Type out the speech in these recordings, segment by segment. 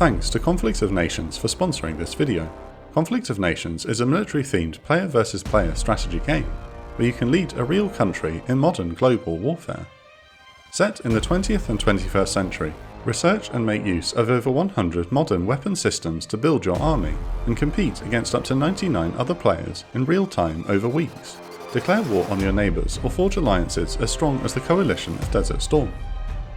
Thanks to Conflict of Nations for sponsoring this video. Conflict of Nations is a military-themed player versus player strategy game, where you can lead a real country in modern global warfare. Set in the 20th and 21st century, research and make use of over 100 modern weapon systems to build your army, and compete against up to 99 other players in real time over weeks. Declare war on your neighbours or forge alliances as strong as the coalition of Desert Storm.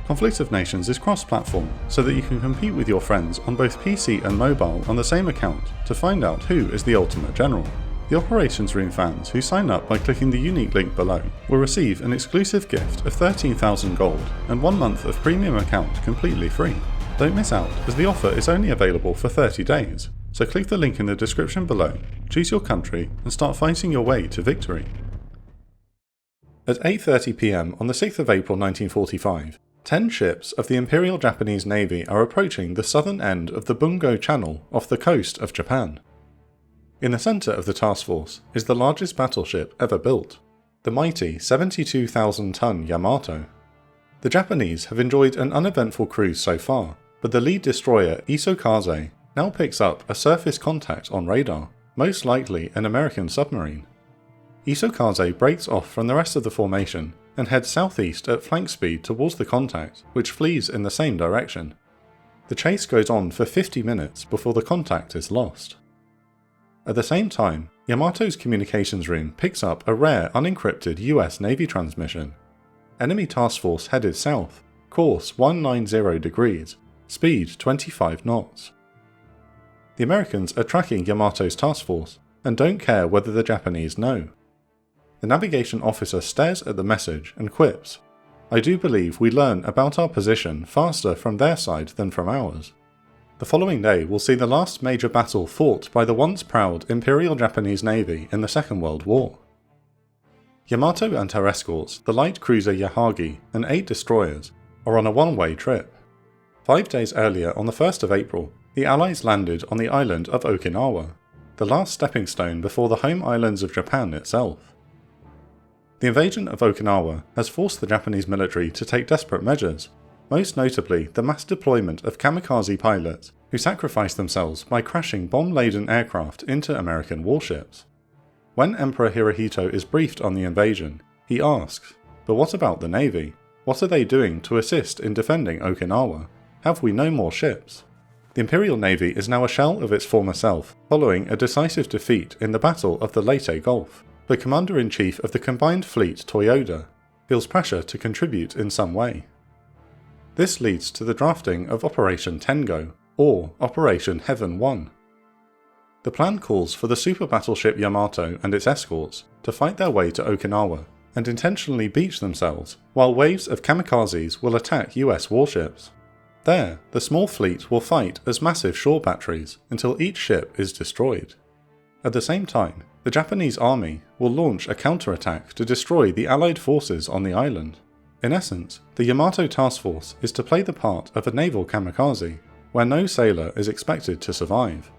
Conflict of Nations is cross-platform, so that you can compete with your friends on both PC and mobile on the same account to find out who is the ultimate general. The Operations Room fans who sign up by clicking the unique link below will receive an exclusive gift of 13,000 gold and 1 month of premium account completely free. Don't miss out, as the offer is only available for 30 days, so click the link in the description below, choose your country and start fighting your way to victory. At 8:30 PM on the 6th of April 1945, 10 ships of the Imperial Japanese Navy are approaching the southern end of the Bungo Channel off the coast of Japan. In the centre of the task force is the largest battleship ever built, the mighty 72,000-ton Yamato. The Japanese have enjoyed an uneventful cruise so far, but the lead destroyer Isokaze now picks up a surface contact on radar, most likely an American submarine. Isokaze breaks off from the rest of the formation and heads southeast at flank speed towards the contact, which flees in the same direction. The chase goes on for 50 minutes before the contact is lost. At the same time, Yamato's communications room picks up a rare unencrypted US Navy transmission. Enemy task force headed south, course 190 degrees, speed 25 knots. The Americans are tracking Yamato's task force and don't care whether the Japanese know. The navigation officer stares at the message and quips, "I do believe we learn about our position faster from their side than from ours." The following day will see the last major battle fought by the once proud Imperial Japanese Navy in the Second World War. Yamato and her escorts, the light cruiser Yahagi and 8 destroyers, are on a one-way trip. 5 days earlier, on the 1st of April, the Allies landed on the island of Okinawa, the last stepping stone before the home islands of Japan itself. The invasion of Okinawa has forced the Japanese military to take desperate measures, most notably the mass deployment of kamikaze pilots who sacrifice themselves by crashing bomb-laden aircraft into American warships. When Emperor Hirohito is briefed on the invasion, he asks, "But what about the Navy? What are they doing to assist in defending Okinawa? Have we no more ships?" The Imperial Navy is now a shell of its former self, following a decisive defeat in the Battle of the Leyte Gulf. The Commander-in-Chief of the Combined Fleet, Toyoda, feels pressure to contribute in some way. This leads to the drafting of Operation Tengo, or Operation Heaven 1. The plan calls for the Super-Battleship Yamato and its escorts to fight their way to Okinawa and intentionally beach themselves, while waves of kamikazes will attack US warships. There, the small fleet will fight as massive shore batteries until each ship is destroyed. At the same time, the Japanese army will launch a counterattack to destroy the Allied forces on the island. In essence, the Yamato task force is to play the part of a naval kamikaze, where no sailor is expected to survive.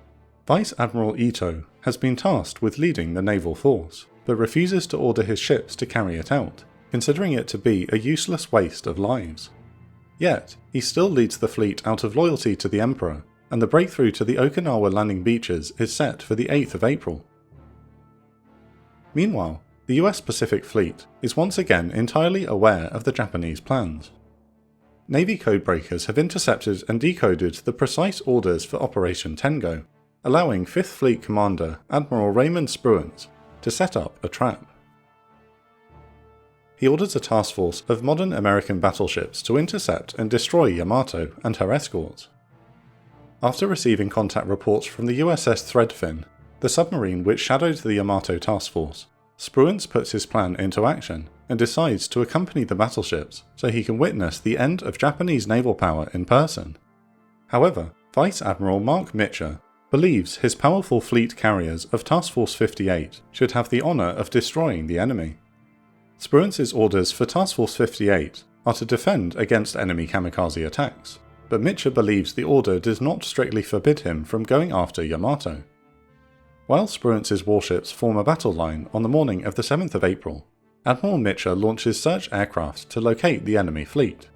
Vice Admiral Ito has been tasked with leading the naval force, but refuses to order his ships to carry it out, considering it to be a useless waste of lives. Yet, he still leads the fleet out of loyalty to the Emperor, and the breakthrough to the Okinawa landing beaches is set for the 8th of April. Meanwhile, the US Pacific Fleet is once again entirely aware of the Japanese plans. Navy codebreakers have intercepted and decoded the precise orders for Operation Tengo, allowing 5th Fleet Commander Admiral Raymond Spruance to set up a trap. He orders a task force of modern American battleships to intercept and destroy Yamato and her escorts. After receiving contact reports from the USS Threadfin, the submarine which shadowed the Yamato task force, Spruance puts his plan into action and decides to accompany the battleships so he can witness the end of Japanese naval power in person. However, Vice Admiral Mark Mitcher believes his powerful fleet carriers of Task Force 58 should have the honour of destroying the enemy. Spruance's orders for Task Force 58 are to defend against enemy kamikaze attacks, but Mitcher believes the order does not strictly forbid him from going after Yamato. While Spruance's warships form a battle line on the morning of the 7th of April, Admiral Mitcher launches search aircraft to locate the enemy fleet.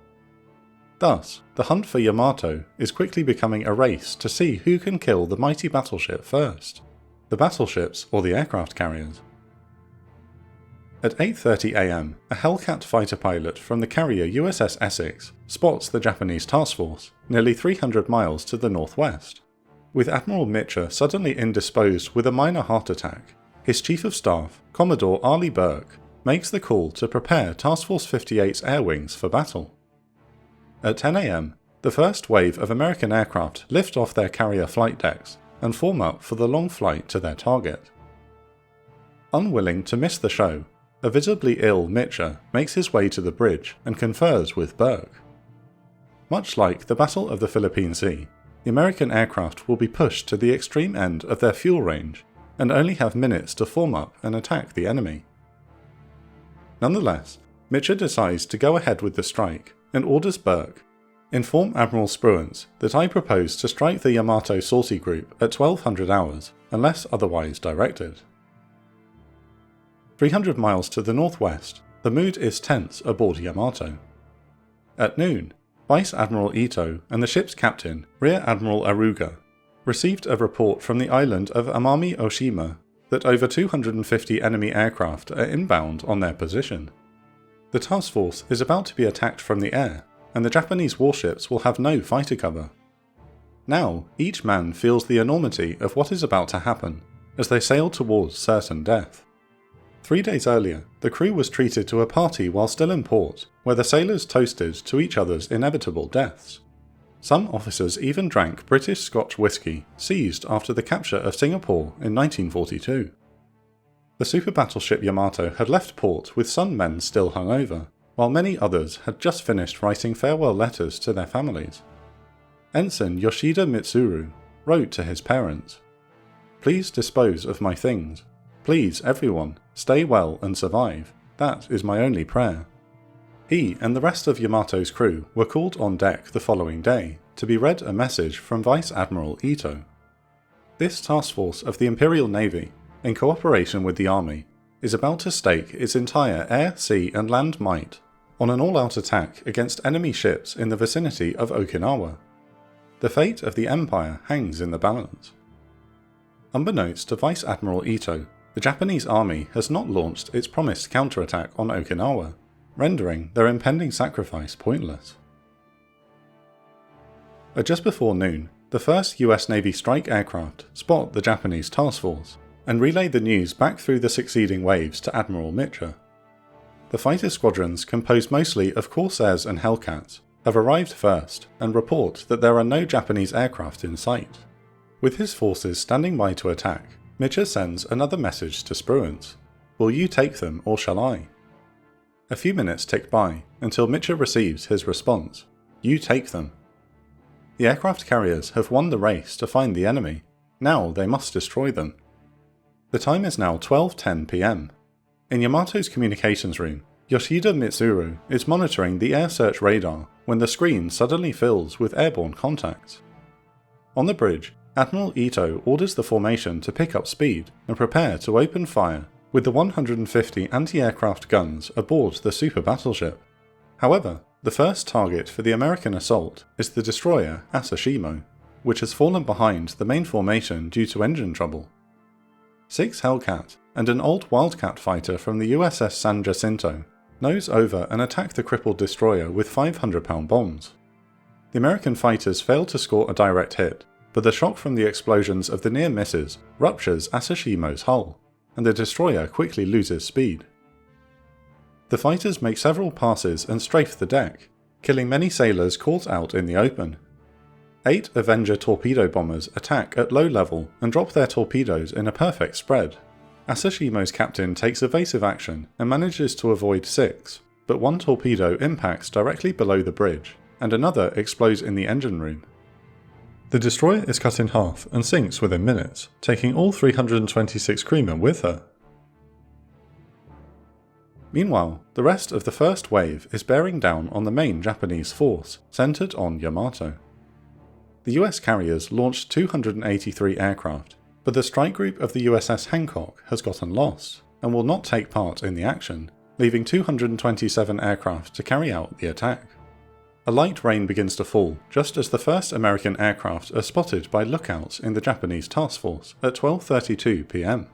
Thus, the hunt for Yamato is quickly becoming a race to see who can kill the mighty battleship first, the battleships or the aircraft carriers. At 8:30 am, a Hellcat fighter pilot from the carrier USS Essex spots the Japanese task force nearly 300 miles to the northwest. With Admiral Mitcher suddenly indisposed with a minor heart attack, his Chief of Staff, Commodore Arleigh Burke, makes the call to prepare Task Force 58's air wings for battle. At 10 am, the first wave of American aircraft lift off their carrier flight decks and form up for the long flight to their target. Unwilling to miss the show, a visibly ill Mitcher makes his way to the bridge and confers with Burke. Much like the Battle of the Philippine Sea, the American aircraft will be pushed to the extreme end of their fuel range and only have minutes to form up and attack the enemy. Nonetheless, Mitcher decides to go ahead with the strike and orders Burke, "Inform Admiral Spruance that I propose to strike the Yamato Sortie Group at 1200 hours, unless otherwise directed." 300 miles to the northwest, the mood is tense aboard Yamato. At noon, Vice Admiral Ito and the ship's captain, Rear Admiral Aruga, received a report from the island of Amami Oshima that over 250 enemy aircraft are inbound on their position. The task force is about to be attacked from the air, and the Japanese warships will have no fighter cover. Now, each man feels the enormity of what is about to happen as they sail towards certain death. 3 days earlier, the crew was treated to a party while still in port, where the sailors toasted to each other's inevitable deaths. Some officers even drank British Scotch whisky seized after the capture of Singapore in 1942. The super-battleship Yamato had left port with some men still hungover, while many others had just finished writing farewell letters to their families. Ensign Yoshida Mitsuru wrote to his parents, "Please dispose of my things. Please, everyone, stay well and survive. That is my only prayer." He and the rest of Yamato's crew were called on deck the following day to be read a message from Vice Admiral Ito. This task force of the Imperial Navy, in cooperation with the Army, is about to stake its entire air, sea and land might on an all-out attack against enemy ships in the vicinity of Okinawa. The fate of the Empire hangs in the balance. Unbeknownst to Vice Admiral Ito, the Japanese Army has not launched its promised counterattack on Okinawa, rendering their impending sacrifice pointless. At just before noon, the first US Navy strike aircraft spot the Japanese task force and relay the news back through the succeeding waves to Admiral Mitcher. The fighter squadrons, composed mostly of Corsairs and Hellcats, have arrived first and report that there are no Japanese aircraft in sight. With his forces standing by to attack, Mitcher sends another message to Spruance. "Will you take them or shall I?" A few minutes tick by until Mitcher receives his response, "You take them." The aircraft carriers have won the race to find the enemy. Now they must destroy them. The time is now 12:10 p.m. In Yamato's communications room, Yoshida Mitsuru is monitoring the air search radar when the screen suddenly fills with airborne contacts. On the bridge, Admiral Ito orders the formation to pick up speed and prepare to open fire with the 150 anti-aircraft guns aboard the super-battleship. However, the first target for the American assault is the destroyer Asashimo, which has fallen behind the main formation due to engine trouble. 6 Hellcat and an old Wildcat fighter from the USS San Jacinto nose over and attack the crippled destroyer with 500-pound bombs. The American fighters fail to score a direct hit, but the shock from the explosions of the near misses ruptures Asashimo's hull, and the destroyer quickly loses speed. The fighters make several passes and strafe the deck, killing many sailors caught out in the open. 8 Avenger torpedo bombers attack at low level and drop their torpedoes in a perfect spread. Asashimo's captain takes evasive action and manages to avoid 6, but 1 torpedo impacts directly below the bridge, and another explodes in the engine room. The destroyer is cut in half and sinks within minutes, taking all 326 crewmen with her. Meanwhile, the rest of the first wave is bearing down on the main Japanese force, centered on Yamato. The US carriers launched 283 aircraft, but the strike group of the USS Hancock has gotten lost and will not take part in the action, leaving 227 aircraft to carry out the attack. a light rain begins to fall just as the first American aircraft are spotted by lookouts in the Japanese task force at 12:32 p.m.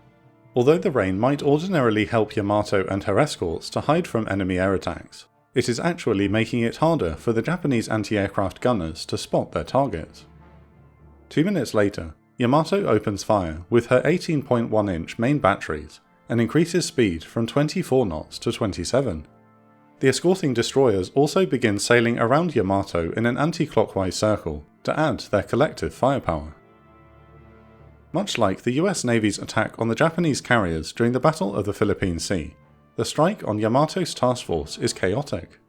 Although the rain might ordinarily help Yamato and her escorts to hide from enemy air attacks, it is actually making it harder for the Japanese anti-aircraft gunners to spot their targets. 2 minutes later, Yamato opens fire with her 18.1-inch main batteries and increases speed from 24 knots to 27. The escorting destroyers also begin sailing around Yamato in an anti-clockwise circle to add their collective firepower. Much like the US Navy's attack on the Japanese carriers during the Battle of the Philippine Sea, the strike on Yamato's task force is chaotic.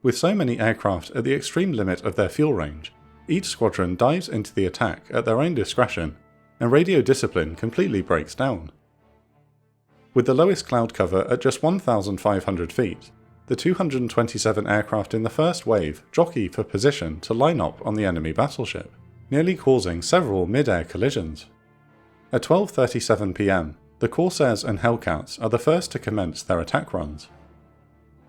With so many aircraft at the extreme limit of their fuel range, each squadron dives into the attack at their own discretion, and radio discipline completely breaks down. With the lowest cloud cover at just 1,500 feet, the 227 aircraft in the first wave jockey for position to line up on the enemy battleship, nearly causing several mid-air collisions. At 12:37 p.m, the Corsairs and Hellcats are the first to commence their attack runs.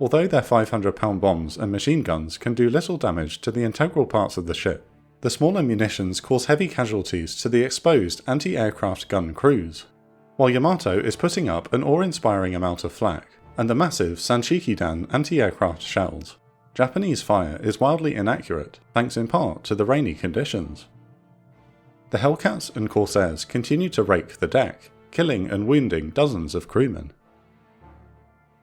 Although their 500-pound bombs and machine guns can do little damage to the integral parts of the ship, the smaller munitions cause heavy casualties to the exposed anti-aircraft gun crews. While Yamato is putting up an awe-inspiring amount of flak, and the massive Sanshikidan anti-aircraft shells, Japanese fire is wildly inaccurate thanks in part to the rainy conditions. The Hellcats and Corsairs continue to rake the deck, killing and wounding dozens of crewmen.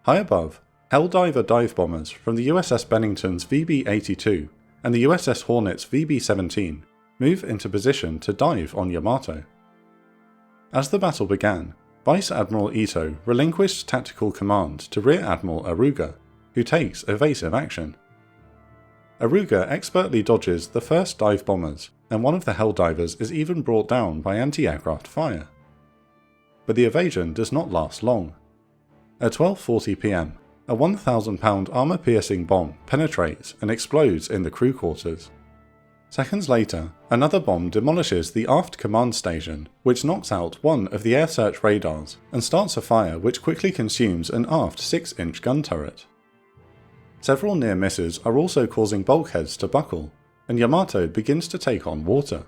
High above, Helldiver dive bombers from the USS Bennington's VB-82 and the USS Hornet's VB-17 move into position to dive on Yamato. As the battle began, Vice Admiral Ito relinquished tactical command to Rear Admiral Aruga, who takes evasive action. Aruga expertly dodges the first dive bombers, and one of the Helldivers is even brought down by anti-aircraft fire. But the evasion does not last long. At 12:40 p.m, a 1,000-pound armor-piercing bomb penetrates and explodes in the crew quarters. Seconds later, another bomb demolishes the aft command station, which knocks out one of the air search radars and starts a fire which quickly consumes an aft 6-inch gun turret. Several near misses are also causing bulkheads to buckle, and Yamato begins to take on water.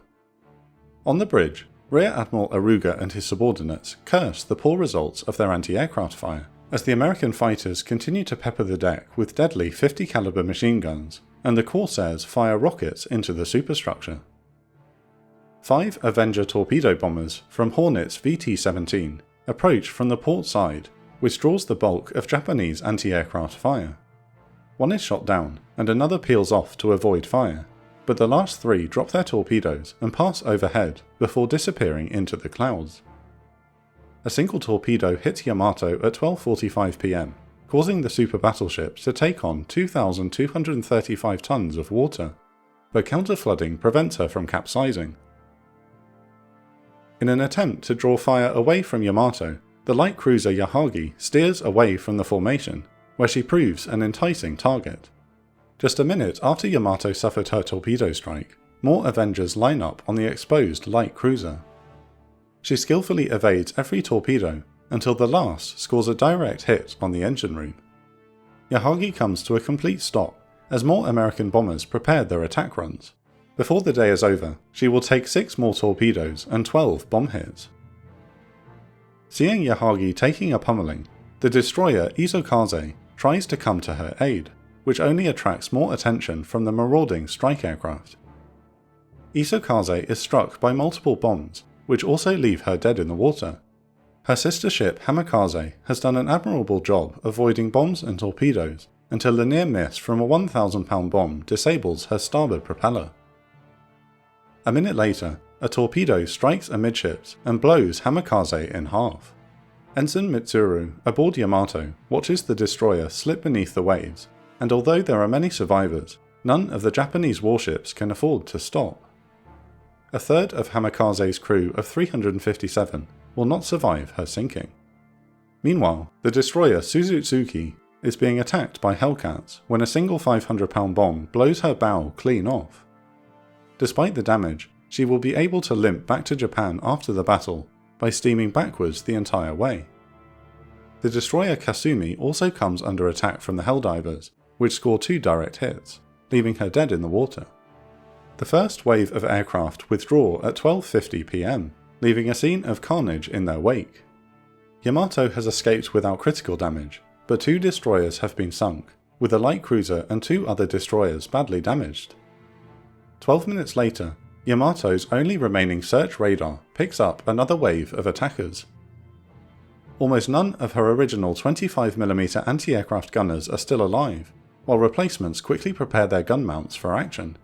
On the bridge, Rear Admiral Aruga and his subordinates curse the poor results of their anti-aircraft fire, as the American fighters continue to pepper the deck with deadly 50 caliber machine guns, and the Corsairs fire rockets into the superstructure. 5 Avenger torpedo bombers from Hornet's VT-17 approach from the port side, which draws the bulk of Japanese anti-aircraft fire. One is shot down, and another peels off to avoid fire, but the last 3 drop their torpedoes and pass overhead before disappearing into the clouds. A single torpedo hits Yamato at 12:45 p.m, causing the super-battleship to take on 2,235 tons of water, but counter-flooding prevents her from capsizing. In an attempt to draw fire away from Yamato, the light cruiser Yahagi steers away from the formation, where she proves an enticing target. Just a minute after Yamato suffered her torpedo strike, more Avengers line up on the exposed light cruiser. She skillfully evades every torpedo until the last scores a direct hit on the engine room. Yahagi comes to a complete stop as more American bombers prepare their attack runs. Before the day is over, she will take 6 more torpedoes and 12 bomb hits. Seeing Yahagi taking a pummeling, the destroyer Izokaze tries to come to her aid, which only attracts more attention from the marauding strike aircraft. Izokaze is struck by multiple bombs, which also leave her dead in the water. Her sister ship Hamikaze has done an admirable job avoiding bombs and torpedoes until the near miss from a 1,000-pound bomb disables her starboard propeller. A minute later, a torpedo strikes amidships and blows Hamikaze in half. Ensign Mitsuru aboard Yamato watches the destroyer slip beneath the waves, and although there are many survivors, none of the Japanese warships can afford to stop. A third of Hamikaze's crew of 357 will not survive her sinking. Meanwhile, the destroyer Suzutsuki is being attacked by Hellcats when a single 500-pound bomb blows her bow clean off. Despite the damage, she will be able to limp back to Japan after the battle by steaming backwards the entire way. The destroyer Kasumi also comes under attack from the Helldivers, which score 2 direct hits, leaving her dead in the water. The first wave of aircraft withdraw at 12:50 PM, leaving a scene of carnage in their wake. Yamato has escaped without critical damage, but 2 destroyers have been sunk, with a light cruiser and 2 other destroyers badly damaged. 12 minutes later, Yamato's only remaining search radar picks up another wave of attackers. Almost none of her original 25mm anti-aircraft gunners are still alive, while replacements quickly prepare their gun mounts for action.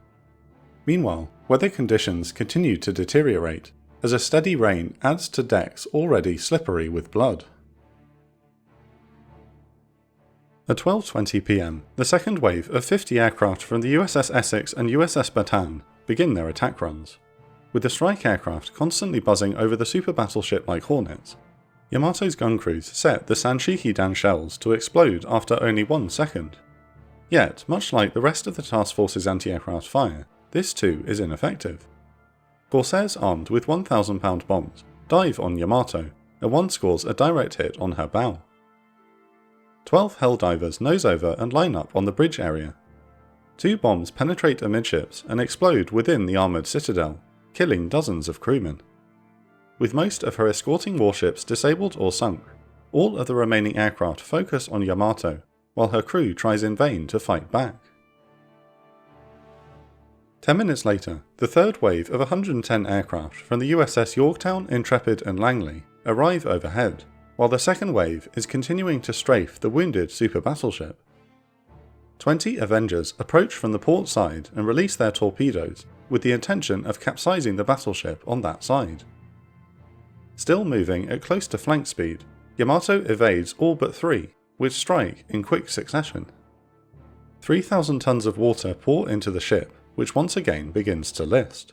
Meanwhile, weather conditions continue to deteriorate, as a steady rain adds to decks already slippery with blood. At 12:20 PM, the second wave of 50 aircraft from the USS Essex and USS Bataan begin their attack runs, with the strike aircraft constantly buzzing over the super battleship like hornets. Yamato's gun crews set the Sanshikidan shells to explode after only 1 second. Yet, much like the rest of the task force's anti-aircraft fire, this too is ineffective. Corsairs armed with 1,000-pound bombs dive on Yamato, and one scores a direct hit on her bow. 12 Helldivers nose over and line up on the bridge area. 2 bombs penetrate amidships and explode within the armoured citadel, killing dozens of crewmen. With most of her escorting warships disabled or sunk, all of the remaining aircraft focus on Yamato, while her crew tries in vain to fight back. 10 minutes later, the third wave of 110 aircraft from the USS Yorktown, Intrepid and Langley arrive overhead, while the second wave is continuing to strafe the wounded super battleship. 20 Avengers approach from the port side and release their torpedoes, with the intention of capsizing the battleship on that side. Still moving at close to flank speed, Yamato evades all but 3, which strike in quick succession. 3,000 tons of water pour into the ship, which once again begins to list.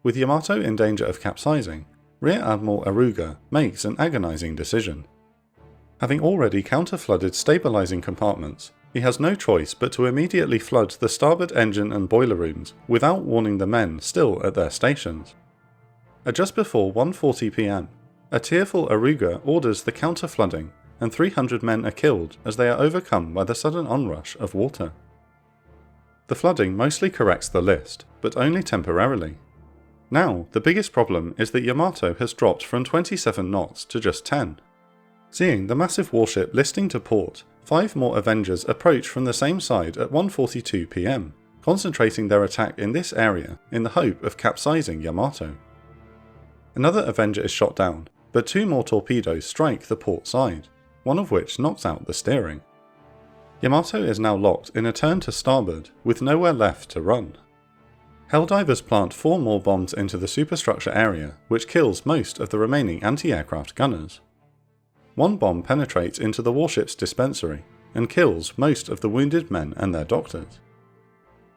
With Yamato in danger of capsizing, Rear Admiral Aruga makes an agonizing decision. Having already counter-flooded stabilizing compartments, he has no choice but to immediately flood the starboard engine and boiler rooms without warning the men still at their stations. At just before 1:40 PM, a tearful Aruga orders the counter-flooding, and 300 men are killed as they are overcome by the sudden onrush of water. The flooding mostly corrects the list, but only temporarily. Now, the biggest problem is that Yamato has dropped from 27 knots to just 10. Seeing the massive warship listing to port, 5 more Avengers approach from the same side at 1:42 PM, concentrating their attack in this area in the hope of capsizing Yamato. Another Avenger is shot down, but 2 more torpedoes strike the port side, one of which knocks out the steering. Yamato is now locked in a turn to starboard, with nowhere left to run. Helldivers plant 4 more bombs into the superstructure area, which kills most of the remaining anti-aircraft gunners. 1 bomb penetrates into the warship's dispensary, and kills most of the wounded men and their doctors.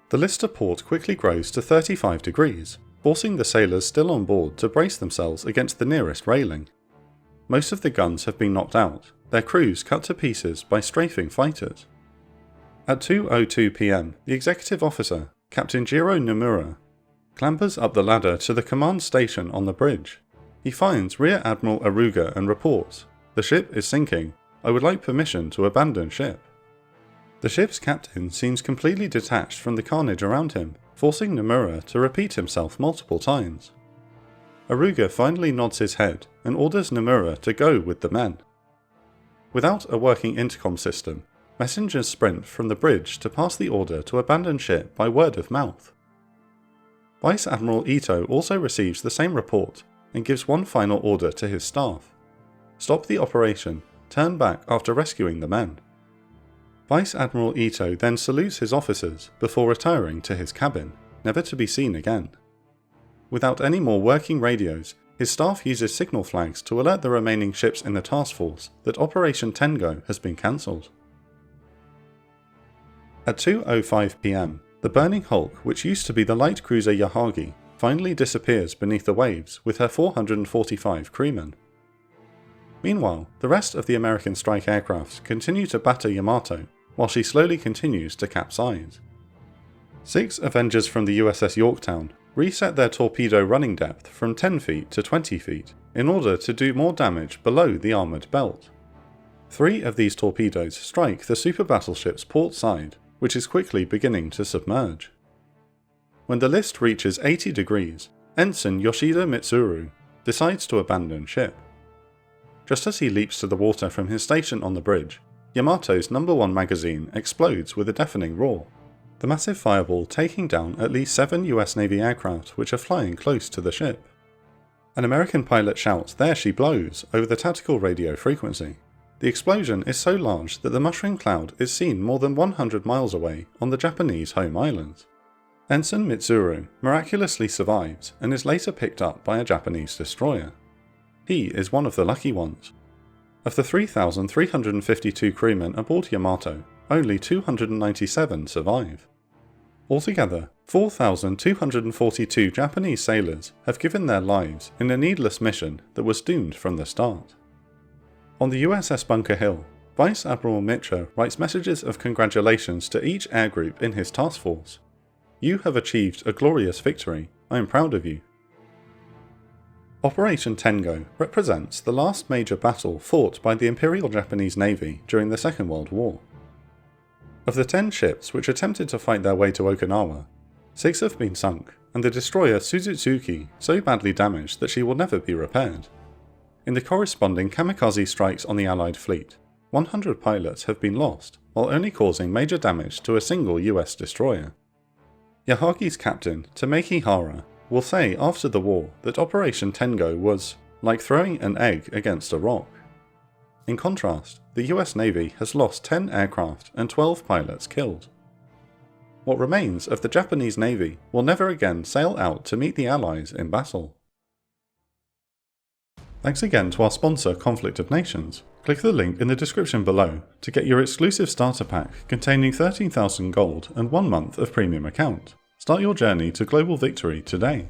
The list to port quickly grows to 35 degrees, forcing the sailors still on board to brace themselves against the nearest railing. Most of the guns have been knocked out, their crews cut to pieces by strafing fighters. At 2:02 PM, the executive officer, Captain Jiro Nomura, clambers up the ladder to the command station on the bridge. He finds Rear Admiral Aruga and reports, "The ship is sinking. I would like permission to abandon ship." The ship's captain seems completely detached from the carnage around him, forcing Nomura to repeat himself multiple times. Aruga finally nods his head and orders Nomura to go with the men. Without a working intercom system, messengers sprint from the bridge to pass the order to abandon ship by word of mouth. Vice Admiral Ito also receives the same report and gives one final order to his staff: stop the operation, turn back after rescuing the men. Vice Admiral Ito then salutes his officers before retiring to his cabin, never to be seen again. Without any more working radios, his staff uses signal flags to alert the remaining ships in the task force that Operation Tengo has been cancelled. At 2:05 PM, the burning hulk, which used to be the light cruiser Yahagi, finally disappears beneath the waves with her 445 crewmen. Meanwhile, the rest of the American strike aircraft continue to batter Yamato, while she slowly continues to capsize. 6 Avengers from the USS Yorktown reset their torpedo running depth from 10 feet to 20 feet in order to do more damage below the armoured belt. 3 of these torpedoes strike the super battleship's port side, which is quickly beginning to submerge. When the list reaches 80 degrees, Ensign Yoshida Mitsuru decides to abandon ship. Just as he leaps to the water from his station on the bridge, Yamato's #1 magazine explodes with a deafening roar, the massive fireball taking down at least 7 US Navy aircraft which are flying close to the ship. An American pilot shouts, "There she blows," over the tactical radio frequency. The explosion is so large that the mushroom cloud is seen more than 100 miles away on the Japanese home islands. Ensign Mitsuru miraculously survives and is later picked up by a Japanese destroyer. He is one of the lucky ones. Of the 3,352 crewmen aboard Yamato, only 297 survive. Altogether, 4,242 Japanese sailors have given their lives in a needless mission that was doomed from the start. On the USS Bunker Hill, Vice Admiral Mitra writes messages of congratulations to each air group in his task force. "You have achieved a glorious victory. I am proud of you." Operation Tengo represents the last major battle fought by the Imperial Japanese Navy during the Second World War. Of the 10 ships which attempted to fight their way to Okinawa, 6 have been sunk, and the destroyer Suzutsuki so badly damaged that she will never be repaired. In the corresponding kamikaze strikes on the Allied fleet, 100 pilots have been lost, while only causing major damage to a single US destroyer. Yahagi's captain, Tameki Hara, will say after the war that Operation Tengo was like throwing an egg against a rock. In contrast, the US Navy has lost 10 aircraft and 12 pilots killed. What remains of the Japanese Navy will never again sail out to meet the Allies in battle. Thanks again to our sponsor Conflict of Nations. Click the link in the description below to get your exclusive starter pack containing 13,000 gold and 1 month of premium account. Start your journey to global victory today.